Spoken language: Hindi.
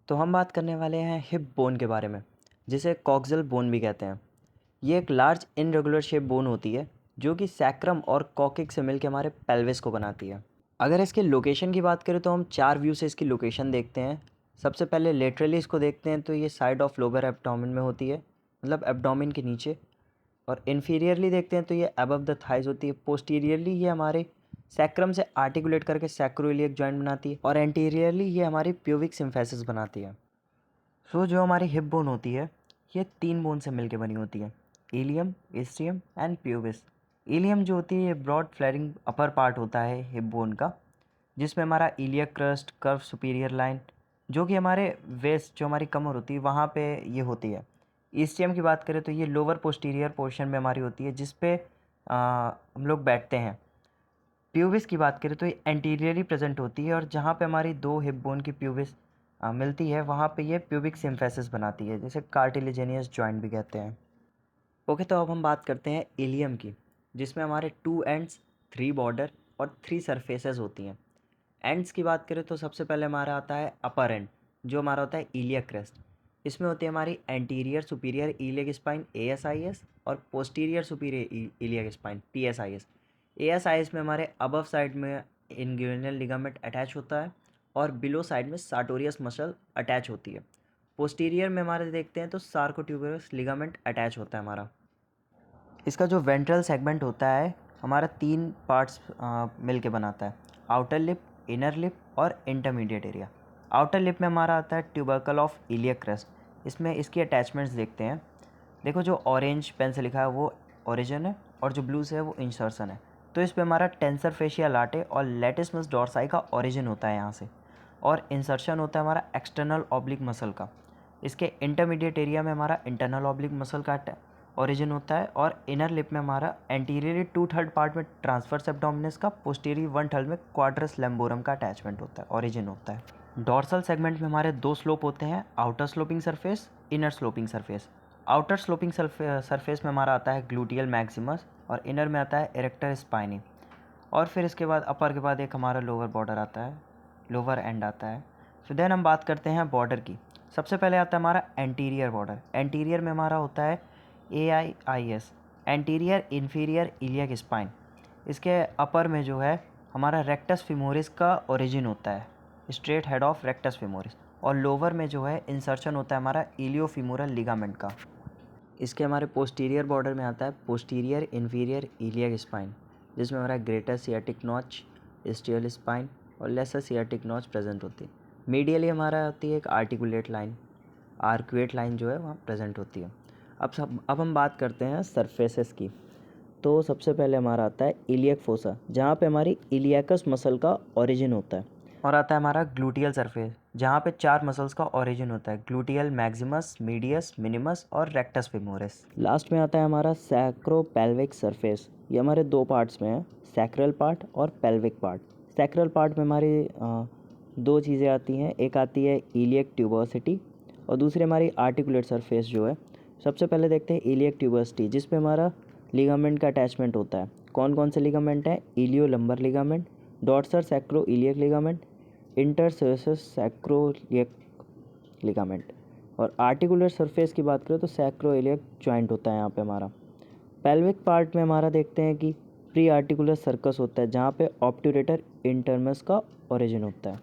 तो हम बात करने वाले हैं हिप बोन के बारे में, जिसे कॉक्सियल बोन भी कहते हैं। ये एक लार्ज इनरेगुलर शेप बोन होती है जो कि सैक्रम और कॉक्सिक्स से मिलकर हमारे पेल्विस को बनाती है। अगर इसके लोकेशन की बात करें तो हम 4 व्यू से इसकी लोकेशन देखते हैं। सबसे पहले लेटरली इसको देखते हैं तो ये साइड ऑफ लोअर एब्डोमेन में होती है, मतलब एब्डोमेन के नीचे। और इन्फीरियरली देखते हैं तो ये अबव द थाइज होती है। पोस्टीरियरली ये हमारे सैक्रम से आर्टिकुलेट करके सैक्रोइलियक जॉइंट बनाती है और एंटीरियरली ये हमारी प्यूबिक सिम्फेसिस बनाती है। सो जो हमारी हिप बोन होती है ये 3 बोन से मिलकर बनी होती है, इलियम, इस्ट्रियम एंड प्यूबिस। इलियम जो होती है ये ब्रॉड फ्लेयरिंग अपर पार्ट होता है हिप बोन का, जिसमें हमारा iliac crust, curve superior line, जो कि हमारे वेस्ट जो हमारी कमर होती है वहाँ पे ये होती है। इस्ट्रियम की बात करें तो ये लोअर पोस्टीरियर पोर्शन में हमारी होती है, जिस पे हम लोग बैठते हैं। प्यूबिस की बात करें तो ये एंटीरियरली प्रेजेंट होती है और जहाँ पे हमारी 2 हिप बोन की प्यूबिस मिलती है वहाँ पे ये प्यूबिक सिम्फेसिस बनाती है, जिसे कार्टिलेजिनियस जॉइंट भी कहते हैं। ओके, तो अब हम बात करते हैं इलियम की, जिसमें हमारे 2 एंड्स, 3 बॉर्डर और 3 सरफेसेस होती हैं। एंड्स की बात करें तो सबसे पहले हमारा आता है अपर एंड, जो हमारा होता है इलियक क्रेस्ट। इसमें होती है हमारी anterior superior iliac spine ASIS और posterior superior iliac spine PSIS। ASIS में हमारे अबव साइड में इंग्यूइनल लिगामेंट अटैच होता है और बिलो साइड में सार्टोरियस मसल अटैच होती है। पोस्टीरियर में हमारे देखते हैं तो सार्कोट्यूबरस लिगामेंट अटैच होता है हमारा। इसका जो वेंट्रल सेगमेंट होता है हमारा 3 पार्ट्स मिल के बनाता है, आउटर लिप, इनर लिप और इंटरमीडिएट एरिया। आउटर लिप में हमारा आता है ट्यूबरकल ऑफ इलियक क्रेस्ट। इसमें इसकी अटैचमेंट्स देखते हैं। देखो, जो ऑरेंज पेन से लिखा है वो ओरिजिन है और जो ब्लू से है वो इंसर्शन है। तो इस पे हमारा टेंसर फेशिया लाटे और लेटिसमस डॉर्साई का ओरिजिन होता है यहाँ से, और इंसर्शन होता है हमारा एक्सटर्नल ऑब्लिक मसल का। इसके इंटरमीडिएट एरिया में हमारा इंटरनल ऑब्लिक मसल का ओरिजिन होता है और इनर लिप में हमारा एंटीरियरली 2/3 पार्ट में ट्रांसवर्स एब्डोमिनस का, पोस्टीरियर 1/3 में क्वाड्रस लैम्बोरम का अटैचमेंट होता है, ओरिजिन होता है। डॉर्सल सेगमेंट में हमारे 2 स्लोप होते हैं, outer sloping surface, inner sloping surface. Outer sloping surface में हमारा आता है ग्लूटियल मैक्सिमस और इनर में आता है इरेक्टर स्पाइनी। और फिर इसके बाद अपर के बाद एक हमारा लोअर बॉर्डर आता है, लोअर एंड आता है। फिर देन हम बात करते हैं बॉर्डर की। सबसे पहले आता है हमारा एंटीरियर बॉर्डर। एंटीरियर में हमारा होता है AIIS, anterior inferior iliac spine. इसके अपर में जो है हमारा रेक्टस फिमोरिस का ओरिजिन होता है, straight head of rectus femoris. और लोअर में जो है इंसर्शन होता है हमारा इलियोफिमोरल लिगामेंट का। इसके हमारे पोस्टीरियर बॉर्डर में आता है पोस्टीरियर इन्फीरियर इलियक स्पाइन, जिसमें हमारा greater sciatic notch, Stiell spine और लेसर सियाटिक नॉच प्रेजेंट होती है। मीडियली हमारा होती है एक आर्टिकुलेट लाइन, आर्कुएट लाइन जो है वहाँ प्रेजेंट होती है। अब हम बात करते हैं सरफेसेस की। तो सबसे पहले हमारा आता है इलियक फोसा, जहाँ पे हमारी इलियकस मसल का ओरिजिन होता है। और आता है हमारा ग्लूटियल सरफेस, जहाँ पे 4 मसल्स का ओरिजिन होता है, ग्लूटियल मैक्सिमस, मीडियस, मिनिमस और रेक्टस फिमोरिस। लास्ट में आता है हमारा सैक्रोपेल्विक सरफेस। ये हमारे 2 पार्ट्स में है, सैक्रल पार्ट और पेल्विक पार्ट। सैक्रल पार्ट में हमारी 2 चीज़ें आती हैं, एक आती है इलियक ट्यूबोसिटी और दूसरी हमारी आर्टिकुलेट सरफेस जो है। सबसे पहले देखते हैं इलियक ट्यूबोसिटी, जिस पे हमारा लिगामेंट का अटैचमेंट होता है। कौन कौन से लिगामेंट हैं? Iliolumbar ligament, dorsal sacroiliac ligament, interosseous sacroiliac ligament. और आर्टिकुलर सरफेस की बात करें तो सैक्रोइलियक जॉइंट होता है यहाँ पे हमारा। पेल्विक पार्ट में हमारा देखते हैं कि प्री आर्टिकुलर सर्कस होता है, जहाँ पे ऑब्ट्यूरेटर इंटरमस का ओरिजिन होता है।